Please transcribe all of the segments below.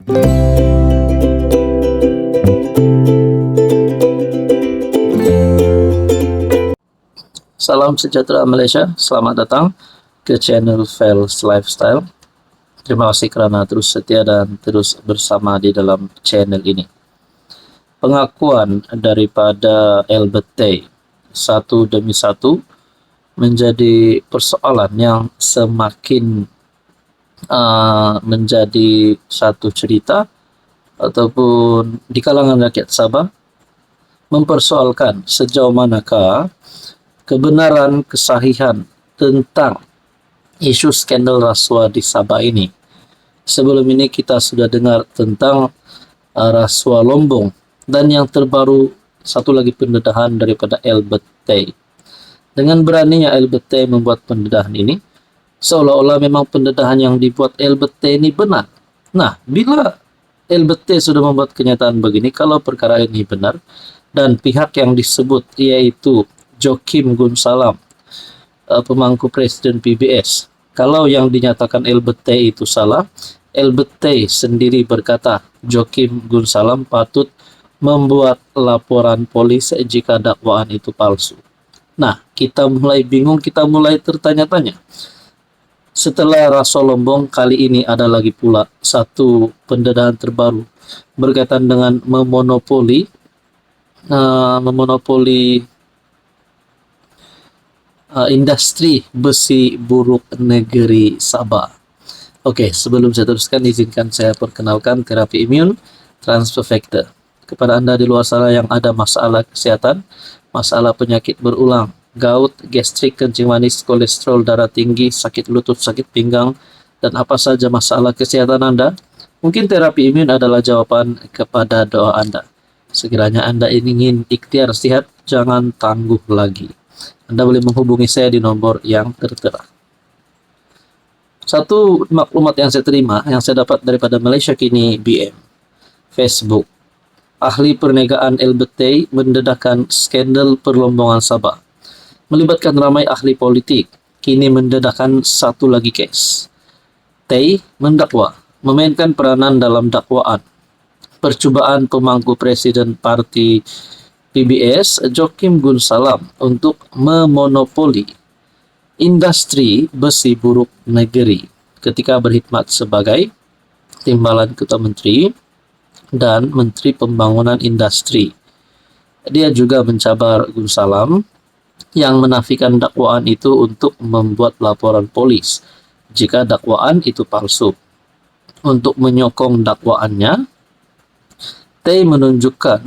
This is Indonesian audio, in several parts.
Salam sejahtera Malaysia, selamat datang ke channel Fels Lifestyle. Terima kasih kerana terus setia dan terus bersama di dalam channel ini. Pengakuan daripada Albert Tay satu demi satu menjadi persoalan yang semakin menjadi satu cerita ataupun di kalangan rakyat Sabah mempersoalkan sejauh manakah kebenaran kesahihan tentang isu skandal rasuah di Sabah ini. Sebelum ini kita sudah dengar tentang rasuah Lombong dan yang terbaru satu lagi pendedahan daripada Albert Tay. Dengan beraninya Albert Tay membuat pendedahan ini, seolah-olah memang pendedahan yang dibuat Albert Tay ini benar. Nah, bila Albert Tay sudah membuat kenyataan begini, kalau perkara ini benar dan pihak yang disebut yaitu Joaquim Gunsalam, pemangku Presiden PBS, kalau yang dinyatakan Albert Tay itu salah, Albert Tay sendiri berkata Joaquim Gunsalam patut membuat laporan polis jika dakwaan itu palsu. Nah, kita mulai bingung, kita mulai tertanya-tanya. Setelah rasuah Lombong, kali ini ada lagi pula satu pendedahan terbaru berkaitan dengan memonopoli industri besi buruk negeri Sabah. Oke, sebelum saya teruskan, izinkan saya perkenalkan terapi imun transfer factor. Kepada Anda di luar sana yang ada masalah kesehatan, masalah penyakit berulang, gout, gastrik, kencing manis, kolesterol darah tinggi, sakit lutut, sakit pinggang, dan apa saja masalah kesehatan Anda, mungkin terapi imun adalah jawaban kepada doa Anda. Sekiranya Anda ingin ikhtiar sehat, jangan tangguh lagi. Anda boleh menghubungi saya di nomor yang tertera. Satu maklumat yang saya terima, yang saya dapat daripada Malaysia Kini BM, Facebook. Ahli perniagaan Albert Tay mendedahkan skandal perlombongan Sabah. Melibatkan ramai ahli politik, kini mendedahkan satu lagi kes. Tay mendakwa, memainkan peranan dalam dakwaan percubaan pemangku Presiden Parti PBS Joaquim Gunsalam untuk memonopoli industri besi buruk negeri ketika berkhidmat sebagai timbalan Ketua Menteri dan Menteri Pembangunan Industri. Dia juga mencabar Gunsalam yang menafikan dakwaan itu untuk membuat laporan polis jika dakwaan itu palsu. Untuk menyokong dakwaannya, Tay menunjukkan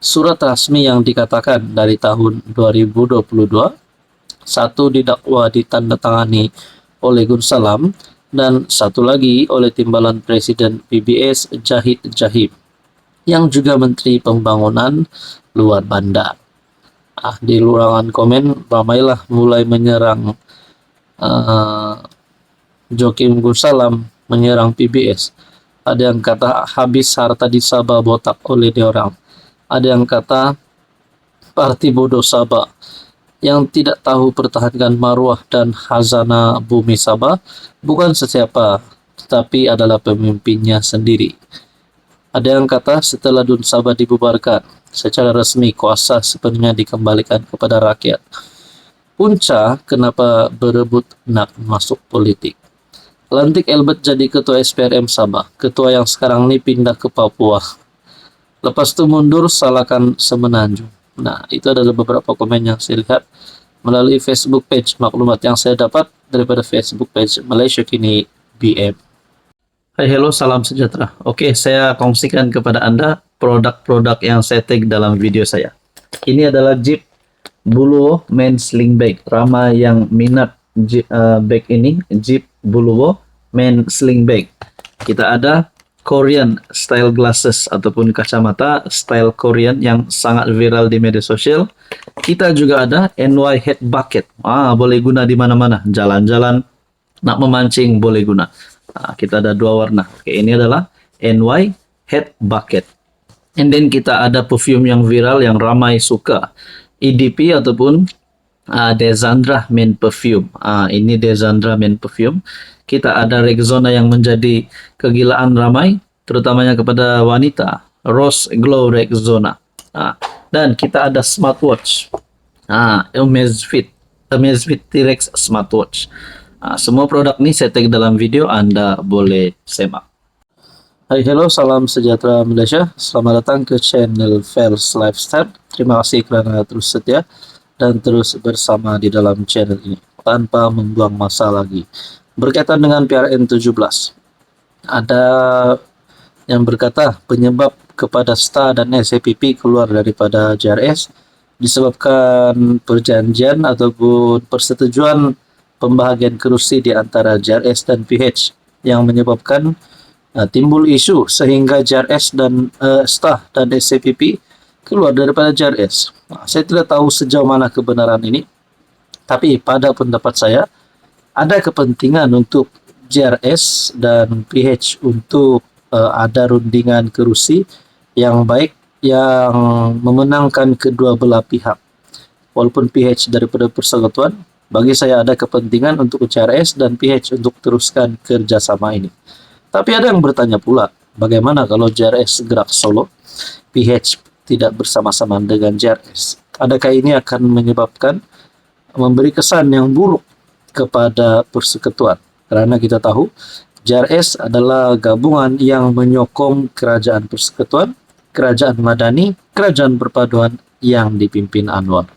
surat rasmi yang dikatakan dari tahun 2022, satu didakwa ditandatangani oleh Gunsalam dan satu lagi oleh timbalan Presiden PBS Jahid Jahim yang juga Menteri Pembangunan Luar Bandar. Di ruangan komen ramailah mulai menyerang Joaquim Gunsalam, menyerang PBS. Ada yang kata habis harta di Sabah botak oleh diorang. Ada yang kata parti bodoh Sabah yang tidak tahu pertahankan maruah dan khazanah bumi Sabah bukan sesiapa, tetapi adalah pemimpinnya sendiri. Ada yang kata setelah DUN Sabah dibubarkan, secara resmi kuasa sepenuhnya dikembalikan kepada rakyat. Punca kenapa berebut nak masuk politik. Lantik Albert jadi ketua SPRM Sabah, ketua yang sekarang ini pindah ke Papua. Lepas itu mundur salahkan Semenanjung. Nah, itu adalah beberapa komen yang saya lihat melalui Facebook page, maklumat yang saya dapat daripada Facebook page Malaysia Kini BM. Hai, hello, salam sejahtera. Oke, saya kongsikan kepada Anda produk-produk yang saya tag dalam video saya. Ini adalah Jeep Buluo Men Sling Bag. Ramai yang minat bag ini, Jeep Buluo Men Sling Bag. Kita ada Korean style glasses ataupun kacamata style Korean yang sangat viral di media sosial. Kita juga ada NY Head Bucket. Boleh guna di mana-mana, jalan-jalan, nak memancing boleh guna. Kita ada dua warna. Oke, ini adalah NY Head Bucket. And then kita ada perfume yang viral yang ramai suka, EDP ataupun Desandra Men Perfume. Ini Desandra Men Perfume. Kita ada Rexona yang menjadi kegilaan ramai. terutamanya kepada wanita, Rose Glow Rexona. Dan kita ada smartwatch, Amazfit T-Rex smartwatch. Semua produk ini saya tag dalam video, Anda boleh semak. Hai, hello, salam sejahtera Malaysia. Selamat datang ke channel Fels Lifestyle. Terima kasih kerana terus setia dan terus bersama di dalam channel ini tanpa membuang masa lagi. Berkaitan dengan PRN17, ada yang berkata penyebab kepada STA dan SAPP keluar daripada JRS disebabkan perjanjian ataupun persetujuan pembahagian kerusi di antara JRS dan PH yang menyebabkan timbul isu sehingga JRS dan STA dan SAPP keluar daripada JRS. Saya tidak tahu sejauh mana kebenaran ini, tapi pada pendapat saya ada kepentingan untuk JRS dan PH untuk ada rundingan kerusi yang baik yang memenangkan kedua belah pihak. Walaupun PH daripada persekutuan, bagi saya ada kepentingan untuk JRS dan PH untuk teruskan kerjasama ini. Tapi ada yang bertanya pula, bagaimana kalau JRS gerak solo, PH tidak bersama-sama dengan JRS? Adakah ini akan menyebabkan memberi kesan yang buruk kepada persekutuan? Karena kita tahu JRS adalah gabungan yang menyokong kerajaan persekutuan, kerajaan madani, kerajaan perpaduan yang dipimpin Anwar.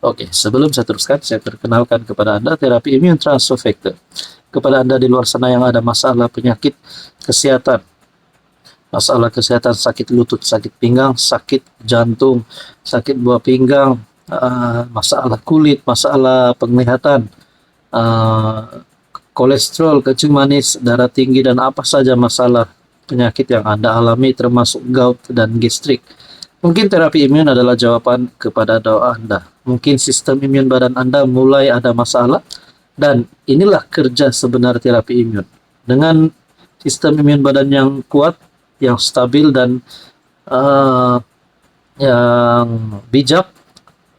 Oke, sebelum saya teruskan, saya perkenalkan kepada Anda terapi immune transfer factor. Kepada Anda di luar sana yang ada masalah penyakit kesehatan, masalah kesehatan sakit lutut, sakit pinggang, sakit jantung, sakit buah pinggang, masalah kulit, masalah penglihatan, kolesterol, kencing manis, darah tinggi, dan apa saja masalah penyakit yang Anda alami termasuk gout dan gastrik. Mungkin terapi imun adalah jawaban kepada doa Anda. Mungkin sistem imun badan Anda mulai ada masalah, dan inilah kerja sebenar terapi imun. Dengan sistem imun badan yang kuat, yang stabil, dan yang bijak,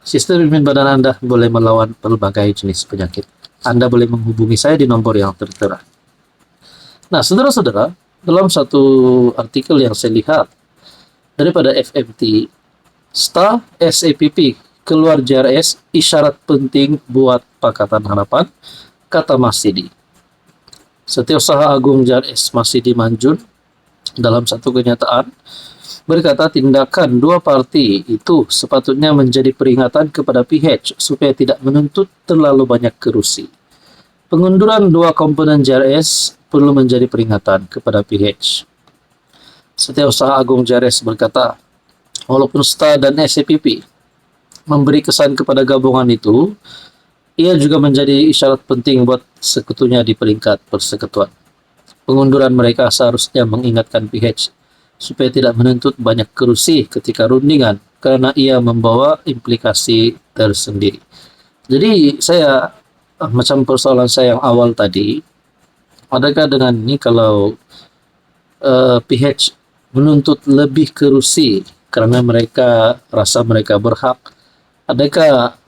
sistem imun badan Anda boleh melawan berbagai jenis penyakit. Anda boleh menghubungi saya di nomor yang tertera. Nah, saudara-saudara, dalam satu artikel yang saya lihat daripada FMT, STA SAPP keluar JRS isyarat penting buat Pakatan Harapan, kata Masidi. Setiausaha Agung JRS Masidi Manjun dalam satu kenyataan berkata tindakan dua parti itu sepatutnya menjadi peringatan kepada PH supaya tidak menuntut terlalu banyak kerusi. Pengunduran dua komponen JRS perlu menjadi peringatan kepada PH. Setiausaha Agung JRS berkata, walaupun STA dan SAPP memberi kesan kepada gabungan itu, ia juga menjadi isyarat penting buat sekutunya di peringkat persekutuan. Pengunduran mereka seharusnya mengingatkan PH supaya tidak menuntut banyak kerusi ketika rundingan karena ia membawa implikasi tersendiri. Jadi saya, macam persoalan saya yang awal tadi, adakah dengan ini kalau PH menuntut lebih kerusi karena mereka rasa mereka berhak, adakah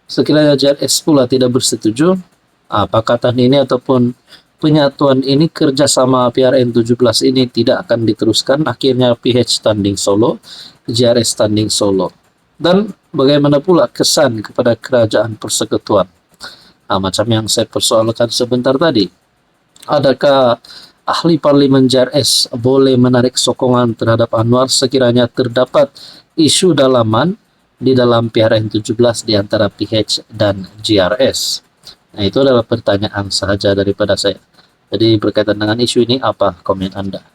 sekiranya JRS pula tidak bersetuju, pakatan ini ataupun penyatuan ini, kerjasama PRN17 ini tidak akan diteruskan, akhirnya PH standing solo, JRS standing solo. Dan bagaimana pula kesan kepada kerajaan persekutuan? Macam yang saya persoalkan sebentar tadi, adakah ahli parlimen JRS boleh menarik sokongan terhadap Anwar sekiranya terdapat isu dalaman di dalam PRN17 di antara PH dan JRS? Nah, itu adalah pertanyaan sahaja daripada saya. Jadi berkaitan dengan isu ini, apa komen Anda?